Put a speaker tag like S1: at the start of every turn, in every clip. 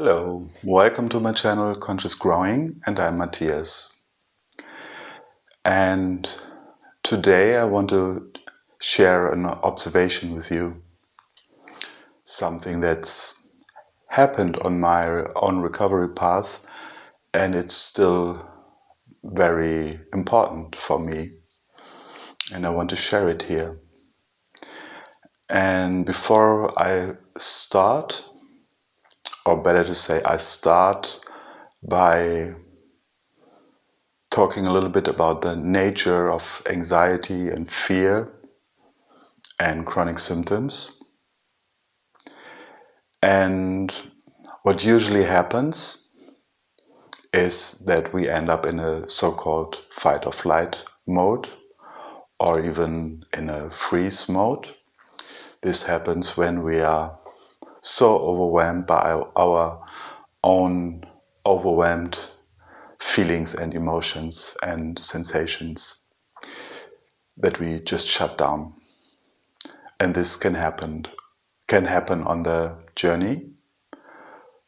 S1: Hello, welcome to my channel Conscious Growing, and I'm Matthias. And today I want to share an observation with you. Something that's happened on my own recovery path, and it's still very important for me. And I want to share it here. And before I start, or better to say, I start by talking a little bit about the nature of anxiety and fear and chronic symptoms. And what usually happens is that we end up in a so-called fight or flight mode, or even in a freeze mode. This happens when we are so overwhelmed by our own overwhelmed feelings and emotions and sensations that we just shut down. And this can happen on the journey.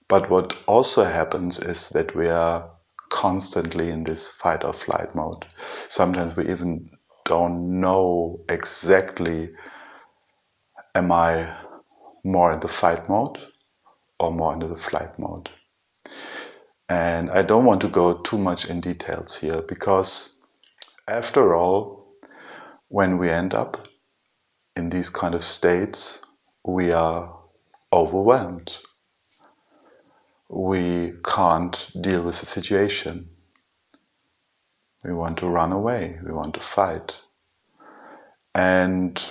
S1: But what also happens is that we are constantly in this fight or flight mode. Sometimes we even don't know exactly, am I more in the fight mode or more into the flight mode? And I don't want to go too much in details here, because after all, when we end up in these kind of states, we are overwhelmed. We can't deal with the situation. We want to run away. We want to fight. And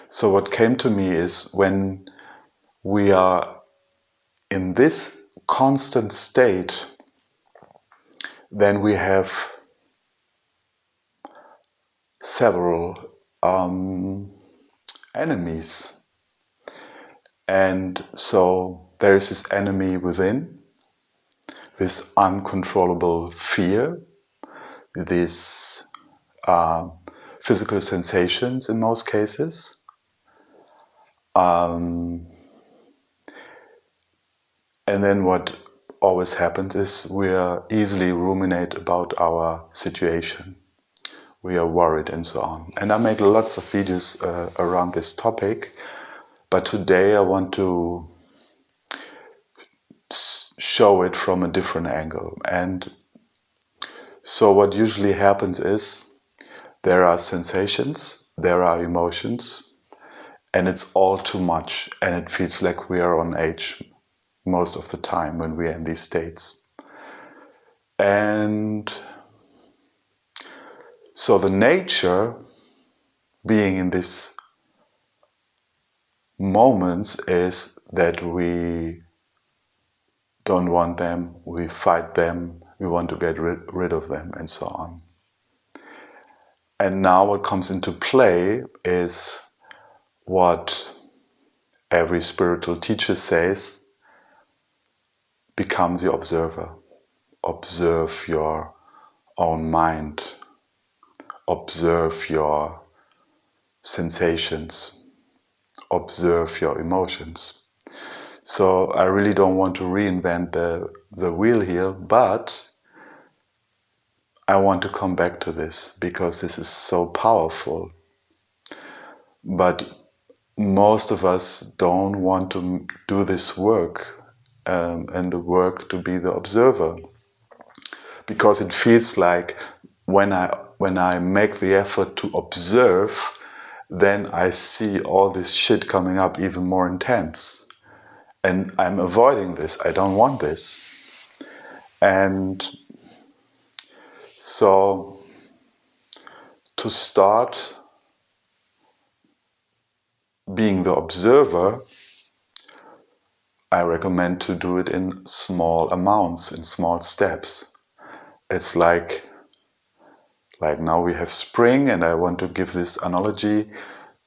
S1: so what came to me is, when we are in this constant state, then we have several enemies. And so there is this enemy within, this uncontrollable fear, these physical sensations in most cases. And then what always happens is we are easily ruminate about our situation. We are worried and so on. And I make lots of videos around this topic, but today I want to show it from a different angle. And so what usually happens is, there are sensations, there are emotions, and it's all too much, and it feels like we are on edge most of the time when we are in these states. And so the nature being in these moments is that we don't want them, we fight them, we want to get rid of them, and so on. And now what comes into play is what every spiritual teacher says: become the observer. Observe your own mind. Observe your sensations. Observe your emotions. So I really don't want to reinvent the wheel here, but I want to come back to this because this is so powerful. But most of us don't want to do this work, and the work to be the observer, because it feels like when I make the effort to observe, then I see all this shit coming up even more intense. And I'm avoiding this. I don't want this. And so to start being the observer, I recommend to do it in small amounts, in small steps. It's like now we have spring, and I want to give this analogy.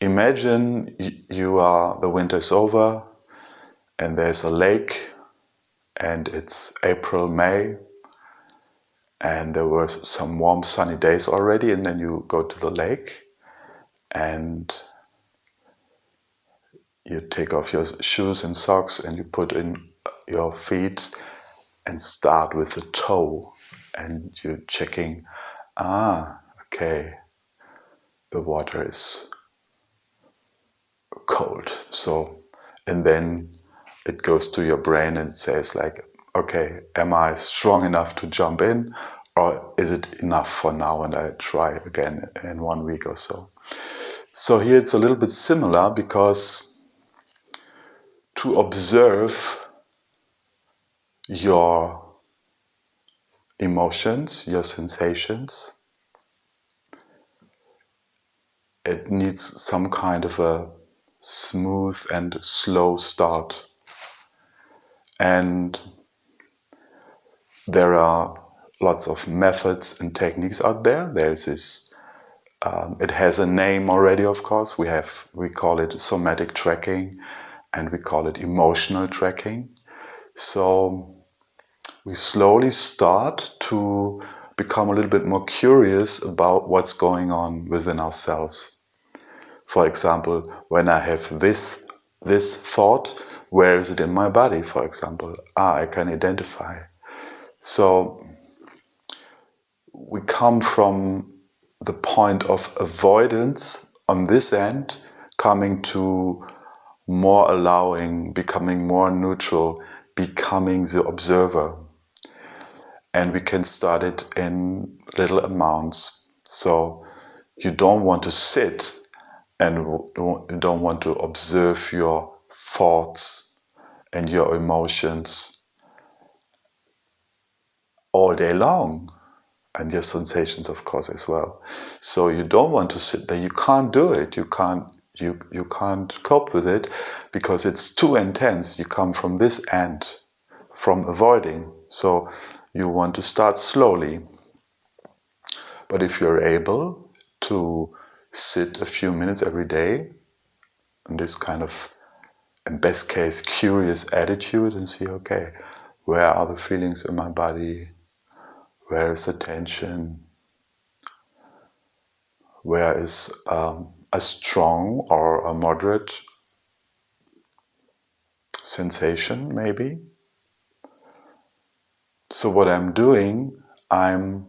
S1: Imagine the winter's over, and there's a lake, and it's April, May, and there were some warm sunny days already, and then you go to the lake, and you take off your shoes and socks and you put in your feet and start with the toe, and you're checking, okay, the water is cold. So, and then it goes to your brain and it says like, okay, am I strong enough to jump in, or is it enough for now and I try again in 1 week or so? So here it's a little bit similar, because to observe your emotions, your sensations, it needs some kind of a smooth and slow start. And there are lots of methods and techniques out there. There's this, it has a name already, of course. We call it somatic tracking, and we call it emotional tracking. So we slowly start to become a little bit more curious about what's going on within ourselves. For example, when I have this thought, where is it in my body, for example? I can identify. So we come from the point of avoidance on this end, coming to more allowing, becoming more neutral, becoming the observer. And we can start it in little amounts. So you don't want to sit and you don't want to observe your thoughts and your emotions all day long, and your sensations, of course, as well. So you don't want to sit there. You can't do it. You can't cope with it because it's too intense. You come from this end, from avoiding. So you want to start slowly. But if you're able to sit a few minutes every day in this kind of, in best case, curious attitude, and see, okay, where are the feelings in my body? Where is the tension? Where is a strong or a moderate sensation, maybe? So what I'm doing, I'm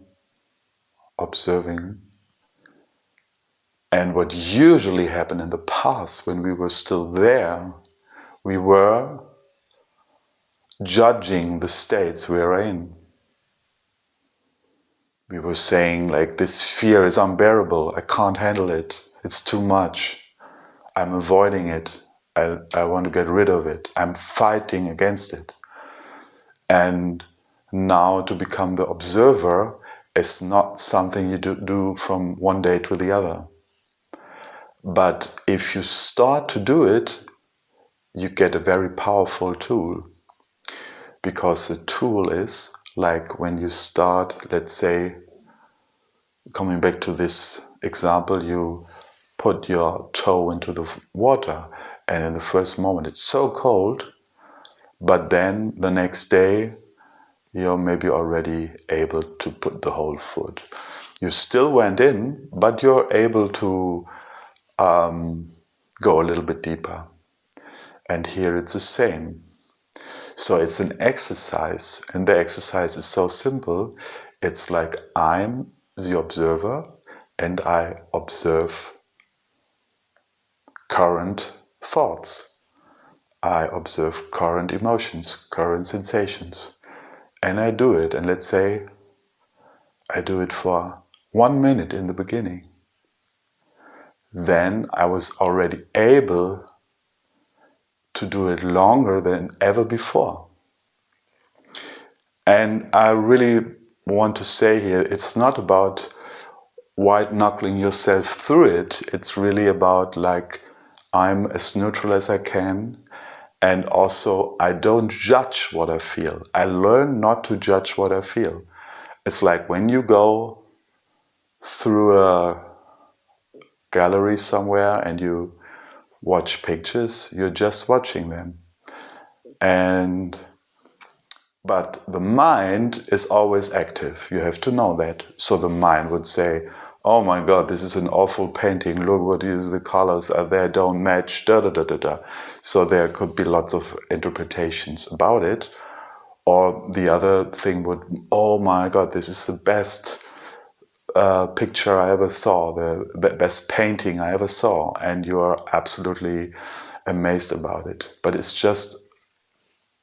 S1: observing. And what usually happened in the past, when we were still there, we were judging the states we are in. We were saying, like, this fear is unbearable. I can't handle it. It's too much. I'm avoiding it. I want to get rid of it. I'm fighting against it. And now to become the observer is not something you do from one day to the other. But if you start to do it, you get a very powerful tool. Because the tool is like when you start, let's say, coming back to this example, you put your toe into the water, and in the first moment it's so cold, but then the next day you're maybe already able to put the whole foot. You still went in, but you're able to go a little bit deeper. And here it's the same. So it's an exercise, and the exercise is so simple. It's like I'm the observer, and I observe current thoughts. I observe current emotions, current sensations. And I do it, and let's say I do it for 1 minute in the beginning. Then I was already able to do it longer than ever before. And I really want to say here, it's not about white knuckling yourself through it. It's really about like, I'm as neutral as I can. And also, I don't judge what I feel. I learn not to judge what I feel. It's like when you go through a gallery somewhere and you watch pictures, you're just watching them. But the mind is always active. You have to know that. So the mind would say, oh my God, this is an awful painting. Look what the colors are there, don't match, da da da da da. So there could be lots of interpretations about it. Or the other thing would, oh my God, this is the best picture I ever saw, the best painting I ever saw, and you're absolutely amazed about it. But it's just,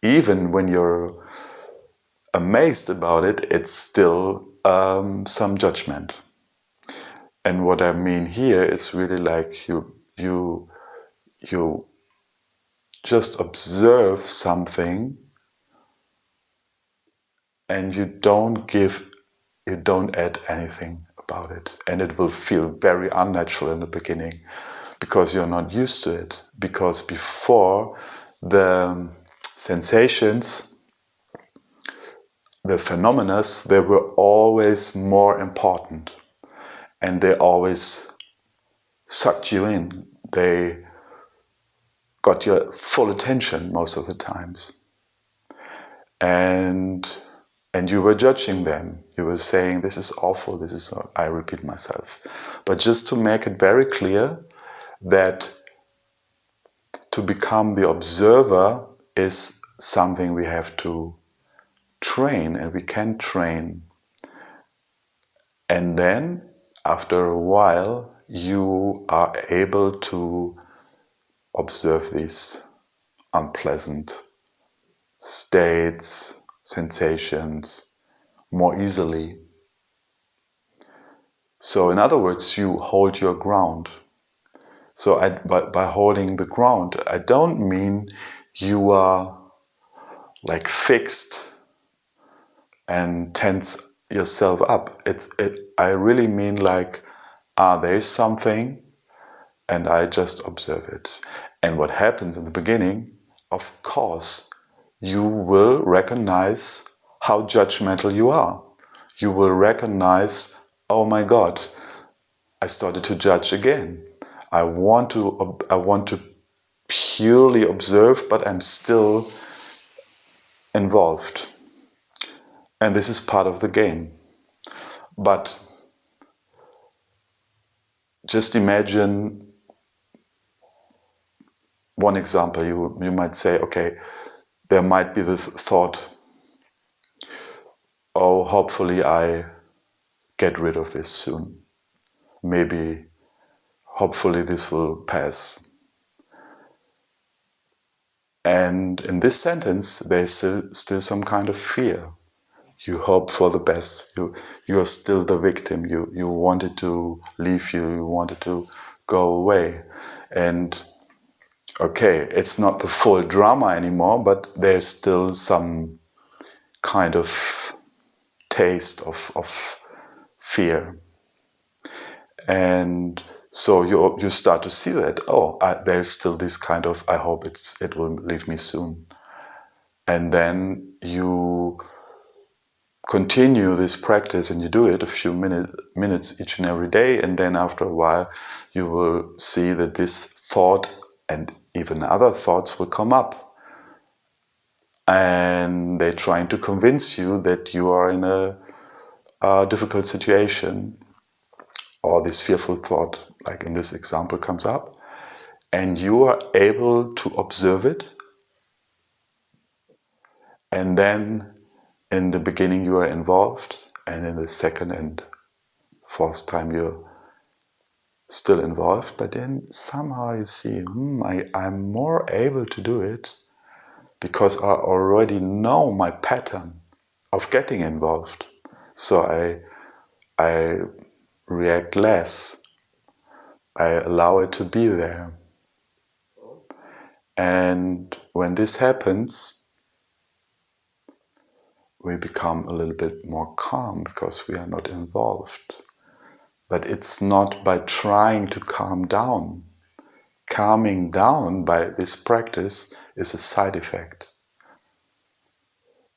S1: even when you're amazed about it, it's still some judgment. And what I mean here is really like you just observe something and you don't add anything about it. And it will feel very unnatural in the beginning because you're not used to it. Because before, the sensations, the phenomena, they were always more important and they always sucked you in. They got your full attention most of the times. And you were judging them. You were saying, this is awful, this is, I repeat myself. But just to make it very clear that to become the observer is something we have to train, and we can train. And then, after a while, you are able to observe these unpleasant states, sensations more easily. So in other words, you hold your ground. So by holding the ground, I don't mean you are like fixed and tense yourself up. I really mean like, there is something and I just observe it. And what happens in the beginning, of course, you will recognize how judgmental you are. You will recognize, oh my God, I started to judge again. I want to purely observe, but I'm still involved. And this is part of the game. But just imagine one example. You might say, okay, there might be the thought, oh, hopefully I get rid of this soon. Maybe, hopefully this will pass. And in this sentence, there's still some kind of fear. You hope for the best. You are still the victim. You wanted to leave you wanted to go away. And okay, it's not the full drama anymore, but there's still some kind of taste of fear. And so you start to see that, there's still this kind of, I hope it will leave me soon. And then you continue this practice and you do it a few minutes each and every day, and then after a while you will see that this thought and even other thoughts will come up, and they're trying to convince you that you are in a difficult situation, or this fearful thought, like in this example, comes up, and you are able to observe it. And then in the beginning you are involved, and in the second and fourth time you're still involved, but then somehow you see, I'm more able to do it because I already know my pattern of getting involved. So I react less. I allow it to be there. And when this happens, we become a little bit more calm because we are not involved. But it's not by trying to calm down. Calming down by this practice is a side effect.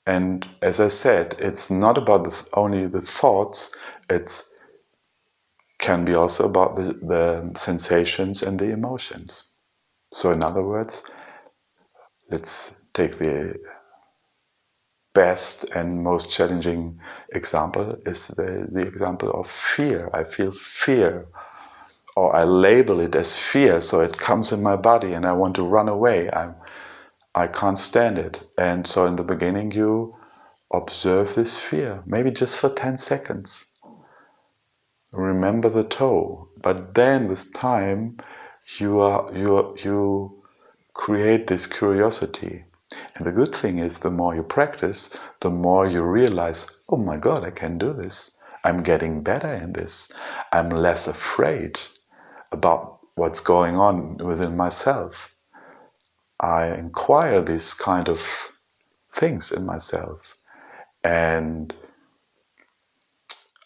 S1: And as I said, it's not about only the thoughts, it can be also about the sensations and the emotions. So in other words, let's take the best and most challenging example is the example of fear. I feel fear, or I label it as fear, so it comes in my body and I want to run away. I can't stand it. And so in the beginning you observe this fear, maybe just for 10 seconds. Remember the toe. But then with time you create this curiosity. And the good thing is, the more you practice, the more you realize, oh my God, I can do this. I'm getting better in this. I'm less afraid about what's going on within myself. I inquire these kind of things in myself. And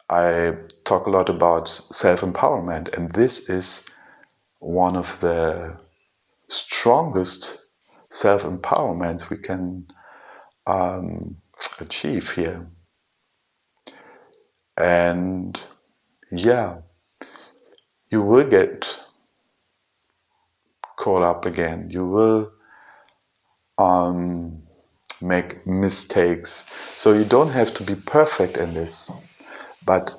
S1: I talk a lot about self-empowerment. And this is one of the strongest self-empowerments we can achieve here. And yeah, you will get caught up again. You will make mistakes. So you don't have to be perfect in this. But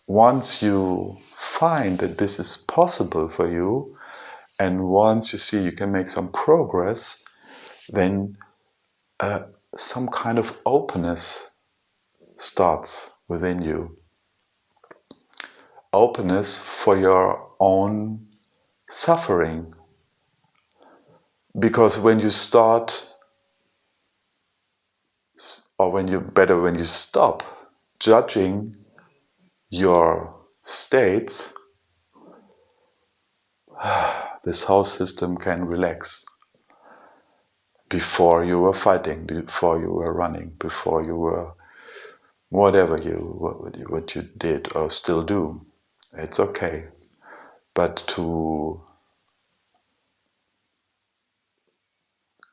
S1: once you find that this is possible for you, and once you see you can make some progress, then some kind of openness starts within you. Openness for your own suffering. Because when you start, or when you stop judging your states, this whole system can relax. Before you were fighting, before you were running, before you were whatever what you did or still do, it's okay. But to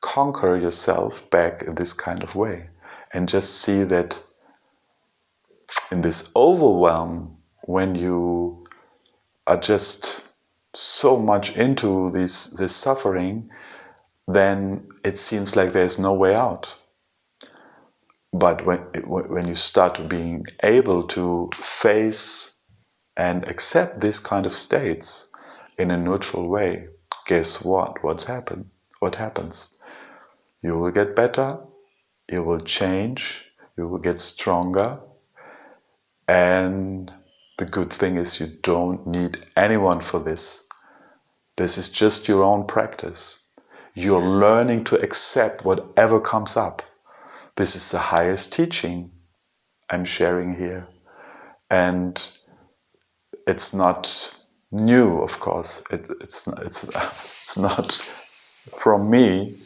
S1: conquer yourself back in this kind of way, and just see that in this overwhelm, when you are just so much into this suffering, then it seems like there's no way out. But when you start being able to face and accept this kind of states in a neutral way, guess what? What happens? You will get better, you will change, you will get stronger, and the good thing is you don't need anyone for this. This is just your own practice. You're learning to accept whatever comes up. This is the highest teaching I'm sharing here. And it's not new, of course. It's not from me,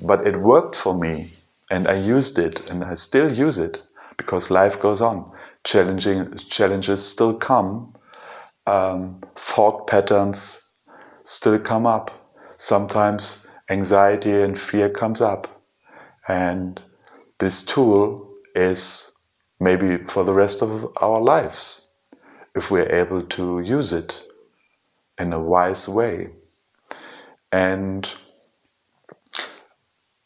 S1: but it worked for me. And I used it, and I still use it, because life goes on. Challenges still come. Thought patterns still come up. Sometimes anxiety and fear comes up. And this tool is maybe for the rest of our lives, if we're able to use it in a wise way. And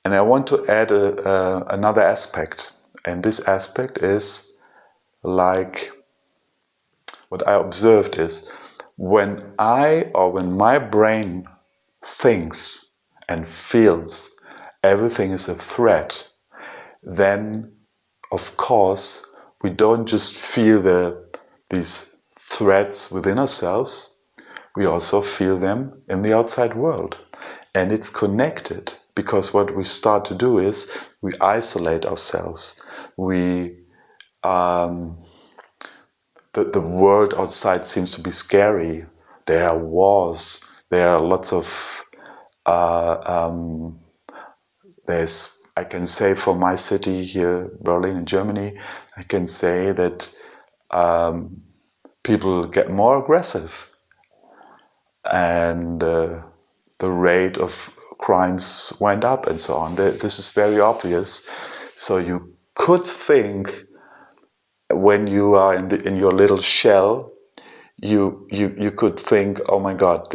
S1: I want to add another aspect. And this aspect is, like, what I observed is, when my brain thinks and feels everything is a threat, then of course we don't just feel these threats within ourselves, we also feel them in the outside world. And it's connected, because what we start to do is we isolate ourselves. The world outside seems to be scary. There are wars. There are lots of I can say for my city here, Berlin in Germany, I can say that people get more aggressive, and the rate of crimes went up and so on. This is very obvious. So you could think, when you are in your little shell, you could think, oh my God,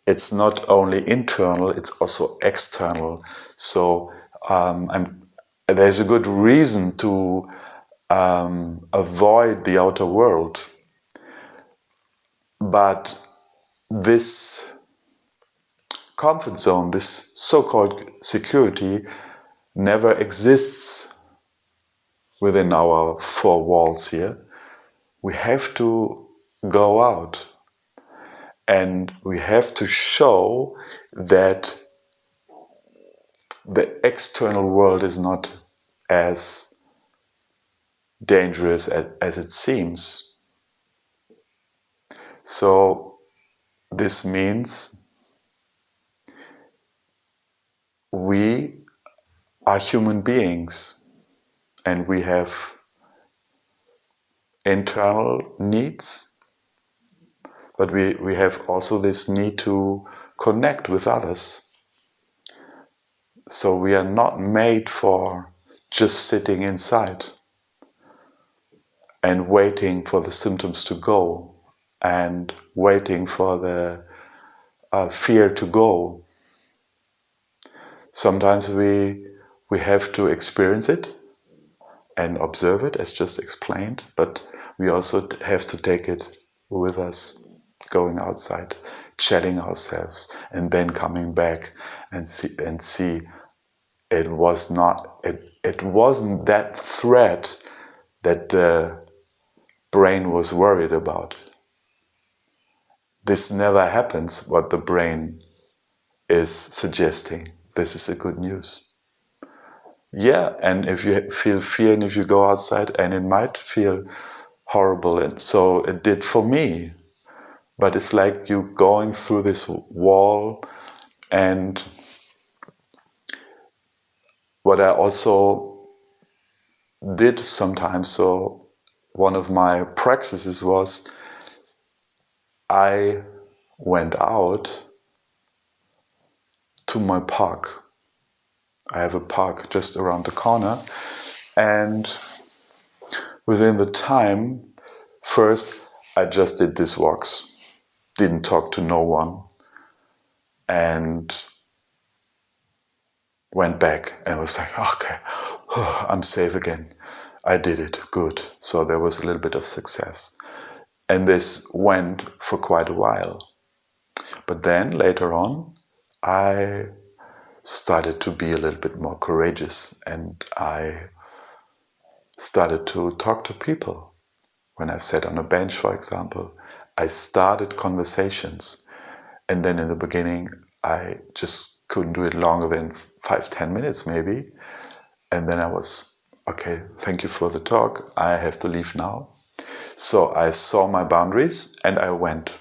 S1: it's not only internal, it's also external. So there's a good reason to avoid the outer world. But this comfort zone, this so-called security, never exists within our four walls here. We have to go out, and we have to show that the external world is not as dangerous as it seems. So this means we are human beings, and we have internal needs, but we have also this need to connect with others. So we are not made for just sitting inside and waiting for the symptoms to go and waiting for the fear to go. Sometimes we have to experience it and observe it, as just explained, but we also have to take it with us, going outside, chatting ourselves, and then coming back and see it wasn't that threat that the brain was worried about. This never happens, what the brain is suggesting. This is the good news. Yeah, and if you feel fear and if you go outside, and it might feel horrible, and so it did for me, but it's like you going through this wall. And what I also did sometimes, so one of my practices was I went out to my park. I have a park just around the corner, and within the time, first I just did these walks, didn't talk to no one, and went back and was like, okay, I'm safe again. I did it, good. So there was a little bit of success. And this went for quite a while. But then later on, I started to be a little bit more courageous, and I started to talk to people. When I sat on a bench, for example, I started conversations. And then in the beginning, I just couldn't do it longer than 5-10 minutes maybe. And then I was, okay, thank you for the talk. I have to leave now. So I saw my boundaries and I went.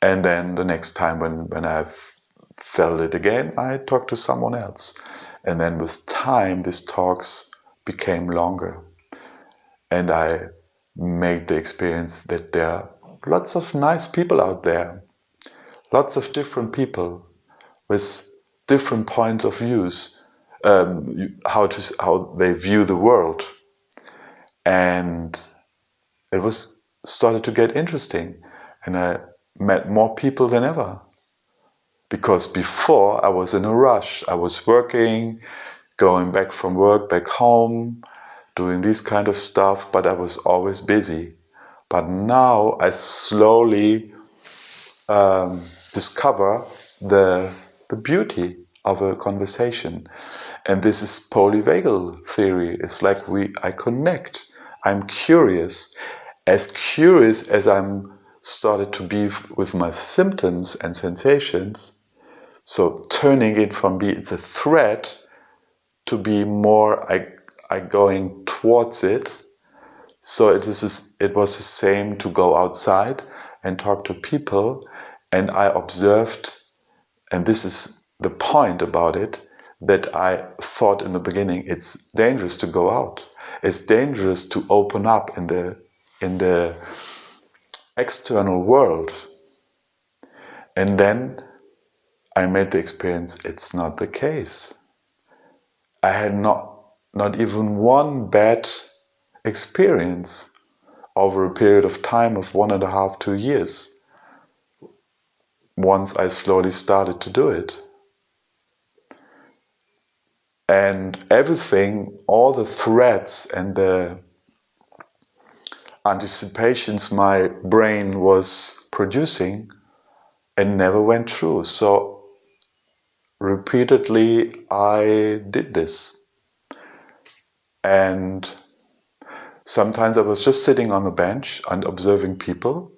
S1: And then the next time when I felt it again, I talked to someone else. And then with time, these talks became longer. And I made the experience that there are lots of nice people out there, lots of different people with different points of views, how they view the world. And it was started to get interesting, and I met more people than ever. Because before I was in a rush. I was working, going back from work, back home, doing this kind of stuff, but I was always busy. But now I slowly discover the beauty of a conversation. And this is polyvagal theory. It's like I connect. I'm curious as I'm started to be with my symptoms and sensations. So turning it from it's a threat to be more I going towards it. So it was the same to go outside and talk to people, and I observed, and this is the point about it, that I thought in the beginning it's dangerous to go out. It's dangerous to open up in the external world. And then I made the experience it's not the case. I had not even one bad experience over a period of time of 1.5, 2 years. Once I slowly started to do it. And everything, all the threats and the anticipations my brain was producing, it never went through. So repeatedly I did this. And sometimes I was just sitting on the bench and observing people,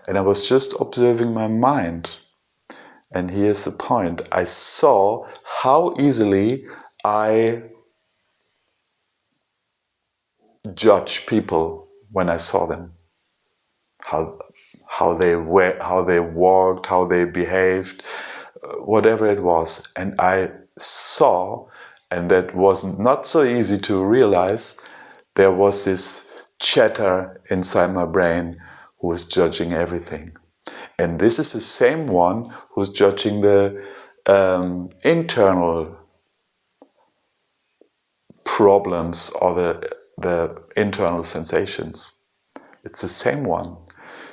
S1: and I was just observing my mind. And here's the point. I saw how easily I judge people when I saw them. How they walked, how they behaved, whatever it was. And I saw, and that was not so easy to realize, there was this chatter inside my brain who was judging everything. And this is the same one who's judging the internal problems or the internal sensations. It's the same one.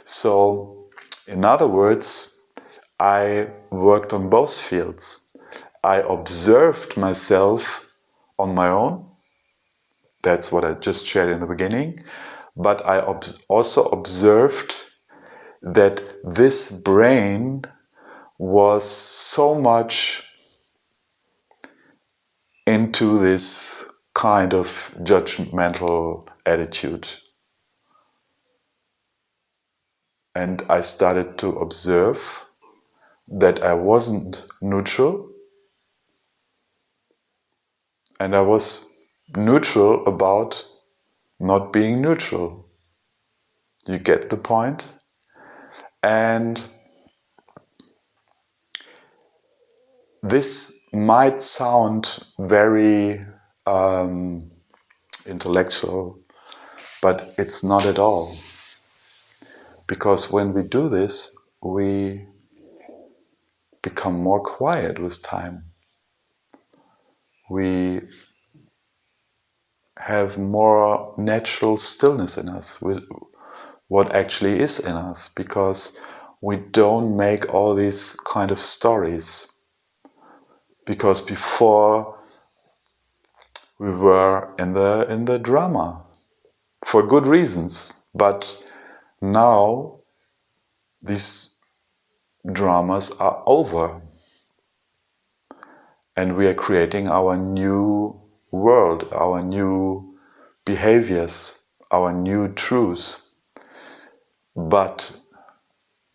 S1: So, in other words, I worked on both fields. I observed myself on my own. That's what I just shared in the beginning. But I also observed that this brain was so much into this kind of judgmental attitude. And I started to observe that I wasn't neutral, and I was neutral about not being neutral. You get the point? And this might sound very intellectual, but it's not at all. Because when we do this, we become more quiet with time. We have more natural stillness in us, with what actually is in us, because we don't make all these kind of stories. Because before we were in the drama for good reasons, but now these dramas are over, and we are creating our new world, our new behaviors, our new truths. But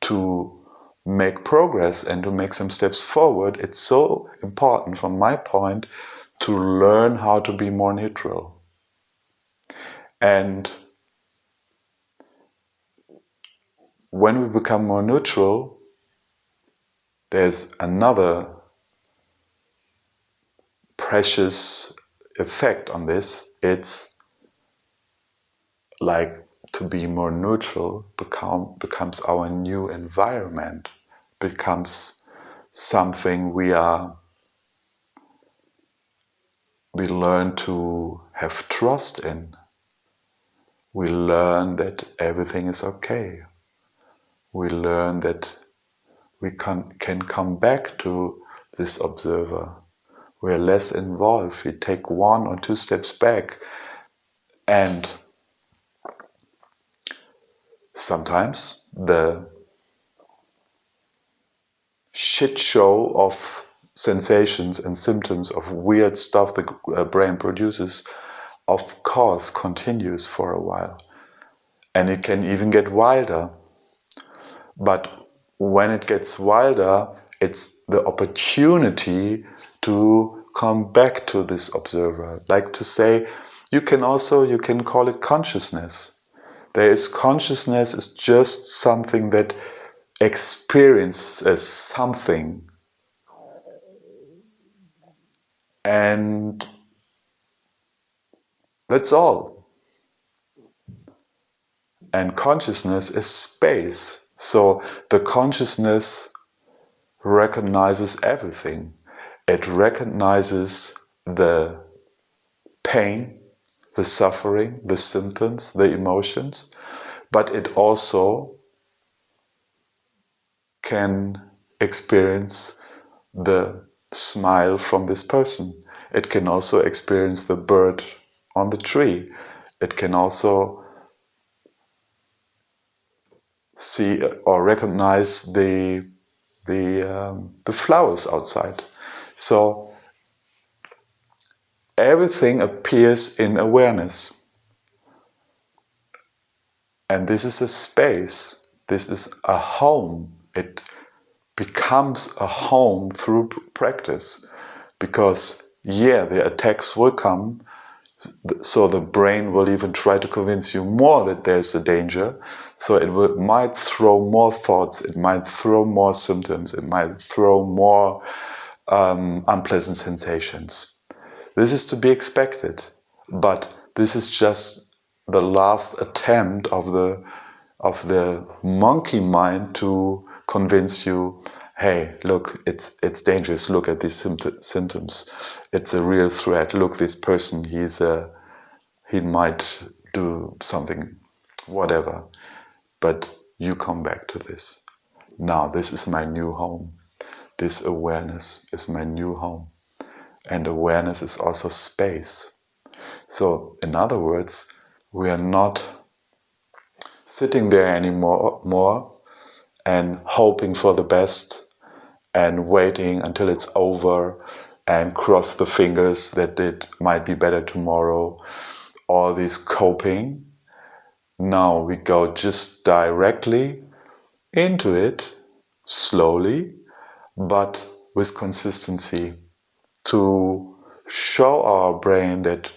S1: to make progress and to make some steps forward, it's so important from my point to learn how to be more neutral. And when we become more neutral, there's another precious effect on this. It's like to be more neutral becomes our new environment, becomes something we learn to have trust in. We learn that everything is okay. We learn that we can come back to this observer. We're less involved. We take 1 or 2 steps back. And sometimes the shit show of sensations and symptoms of weird stuff the brain produces, of course, continues for a while. And it can even get wilder. But when it gets wilder, it's the opportunity to come back to this observer. Like to say, you can call it consciousness. There is consciousness is just something that experiences something. And that's all. And consciousness is space. So the consciousness recognizes everything. It recognizes the pain, the suffering, the symptoms, the emotions, but it also can experience the smile from this person. It can also experience the bird on the tree. It can also see or recognize the flowers outside. So everything appears in awareness. And this is a space. This is a home. It becomes a home through practice. Because, yeah, the attacks will come. So the brain will even try to convince you more that there's a danger. So might throw more thoughts. It might throw more symptoms. It might throw more unpleasant sensations. This is to be expected, but this is just the last attempt of the monkey mind to convince you, hey, look, it's dangerous. Look at these symptoms. It's a real threat. Look, this person, he might do something, whatever. But you come back to this. Now, this is my new home. This awareness is my new home. And awareness is also space. So, in other words, we are not sitting there anymore and hoping for the best and waiting until it's over and cross the fingers that it might be better tomorrow. All this coping. Now we go just directly into it, slowly, but with consistency, to show our brain that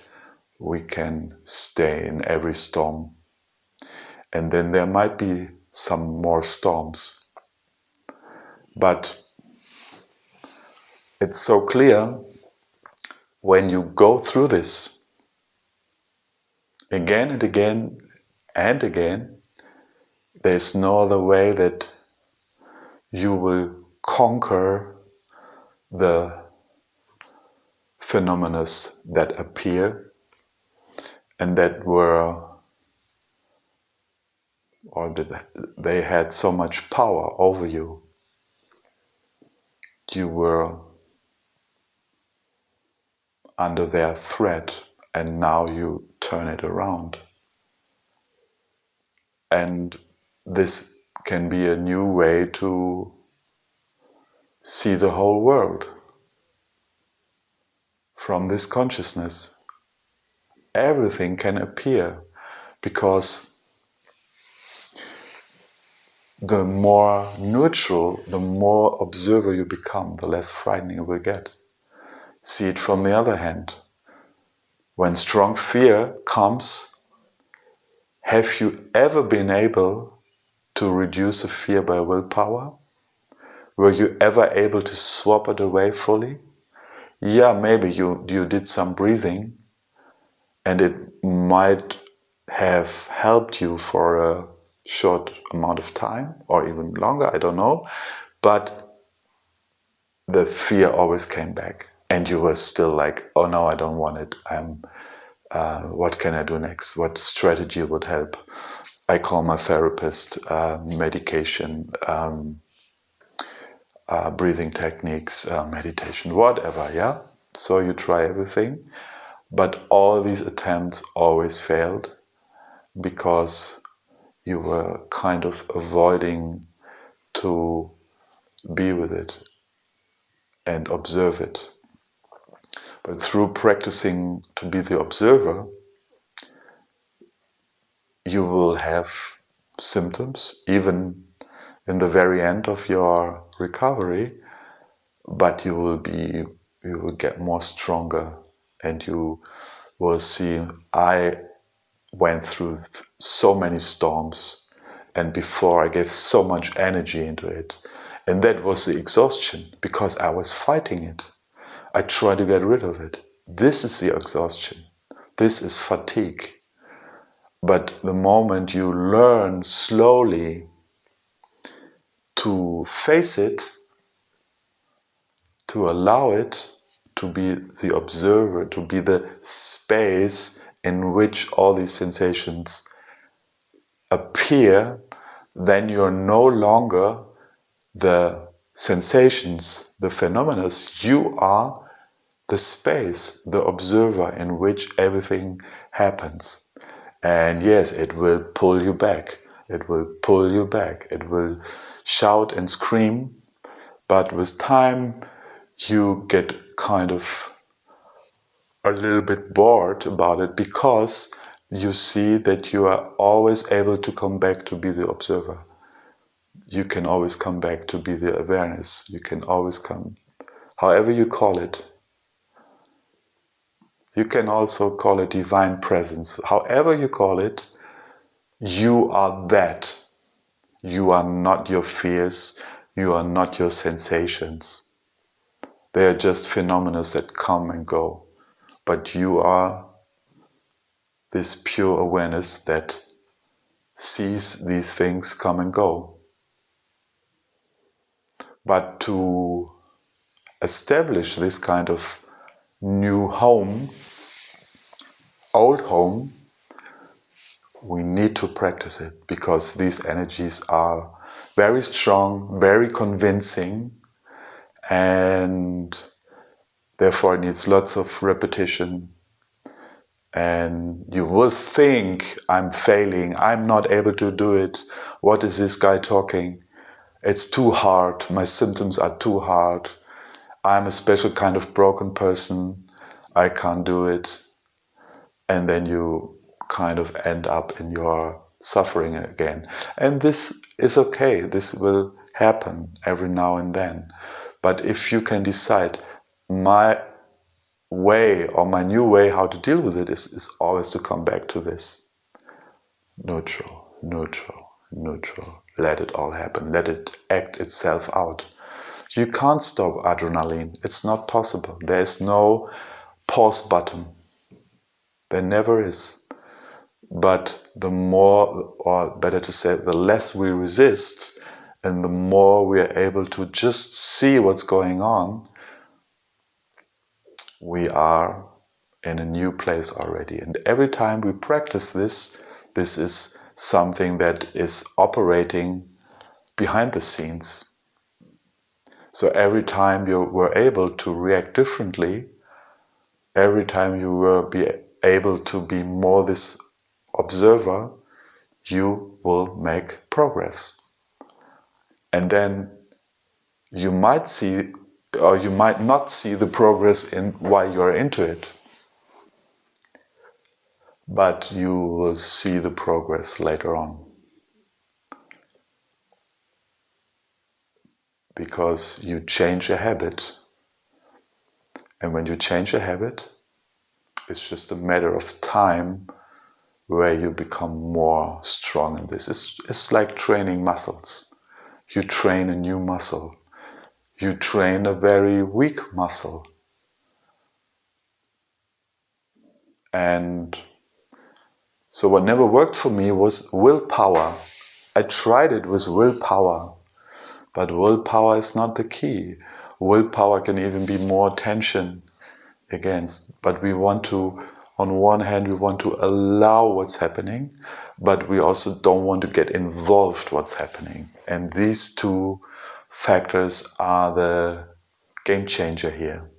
S1: we can stay in every storm. And then there might be some more storms. But it's so clear when you go through this again and again and again, there's no other way that you will conquer the phenomena that appear and that were, or that they had so much power over you. You were under their threat, and now you turn it around. And this can be a new way to see the whole world from this consciousness. Everything can appear, because the more neutral, the more observer you become, the less frightening it will get. See it from the other hand. When strong fear comes, have you ever been able to reduce a fear by willpower? Were you ever able to swap it away fully? Yeah, maybe you did some breathing, and it might have helped you for a short amount of time, or even longer, I don't know. But the fear always came back, and you were still like, oh no, I don't want it. What can I do next? What strategy would help? I call my therapist, medication, breathing techniques, meditation, whatever, yeah? So you try everything, but all these attempts always failed because you were kind of avoiding to be with it and observe it. But through practicing to be the observer, you will have symptoms, even in the very end of your recovery, but you will get more stronger, and you will see, I went through so many storms, and before I gave so much energy into it, and that was the exhaustion, because I was fighting it. I tried to get rid of it. This is the exhaustion. This is fatigue. But the moment you learn slowly to face it, to allow it, to be the observer, to be the space in which all these sensations appear, then you're no longer the sensations, the phenomena. You are the space, the observer in which everything happens. And yes, it will pull you back. It will pull you back. It will shout and scream. But with time, you get kind of a little bit bored about it because you see that you are always able to come back to be the observer. You can always come back to be the awareness. You can always come, however you call it. You can also call it divine presence. However you call it, you are that. You are not your fears. You are not your sensations. They are just phenomena that come and go. But you are this pure awareness that sees these things come and go. But to establish this kind of new home, old home, we need to practice it because these energies are very strong, very convincing, and therefore it needs lots of repetition. And you will think, I'm failing, I'm not able to do it. What is this guy talking? It's too hard, my symptoms are too hard. I'm a special kind of broken person, I can't do it. And then you kind of end up in your suffering again. And this is okay, this will happen every now and then. But if you can decide, my way or my new way how to deal with it is always to come back to this. Neutral, neutral, neutral. Let it all happen. Let it act itself out. You can't stop adrenaline. It's not possible. There is no pause button. There never is. But the more, or better to say, the less we resist and the more we are able to just see what's going on, we are in a new place already. And every time we practice this, this is something that is operating behind the scenes. So every time you were able to react differently, every time you were able to be more this observer, you will make progress. And then you might see or you might not see the progress in while you're into it, but you will see the progress later on. Because you change a habit. And when you change a habit, it's just a matter of time where you become more strong in this. It's like training muscles. You train a new muscle. You train a very weak muscle. And so what never worked for me was willpower. I tried it with willpower, but willpower is not the key. Willpower can even be more tension against, but we want to, on one hand, we want to allow what's happening, but we also don't want to get involved what's happening. And these two factors are the game changer here.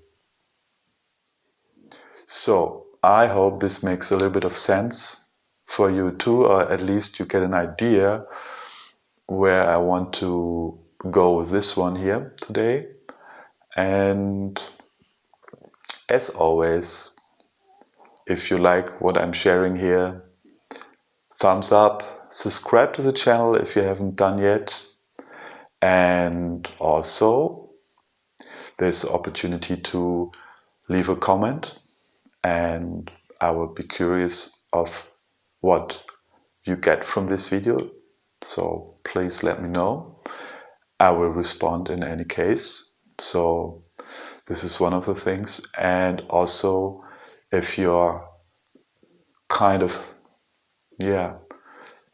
S1: So I hope this makes a little bit of sense for you too, or at least you get an idea where I want to go with this one here today. And as always, if you like what I'm sharing here, thumbs up, subscribe to the channel if you haven't done yet. And also, there's the opportunity to leave a comment, and I will be curious of what you get from this video. So please let me know. I will respond in any case. So this is one of the things. And also, if you're kind of,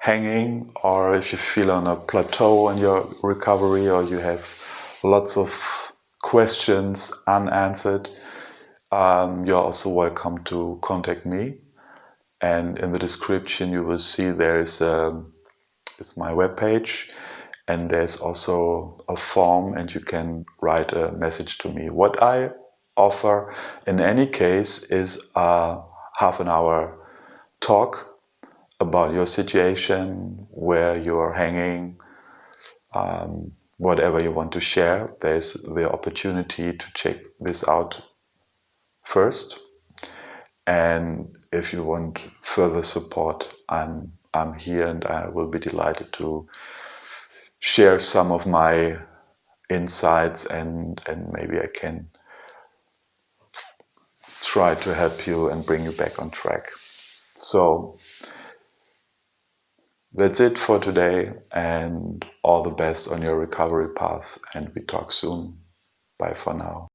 S1: hanging, or if you feel on a plateau in your recovery, or you have lots of questions unanswered, you're also welcome to contact me. And in the description you will see there's my webpage, and there's also a form, and you can write a message to me. What I offer in any case is a half an hour talk about your situation, where you're hanging, whatever you want to share. There's the opportunity to check this out first. And if you want further support, I'm here, and I will be delighted to share some of my insights, and maybe I can try to help you and bring you back on track. So that's it for today, and all the best on your recovery path, and we talk soon. Bye for now.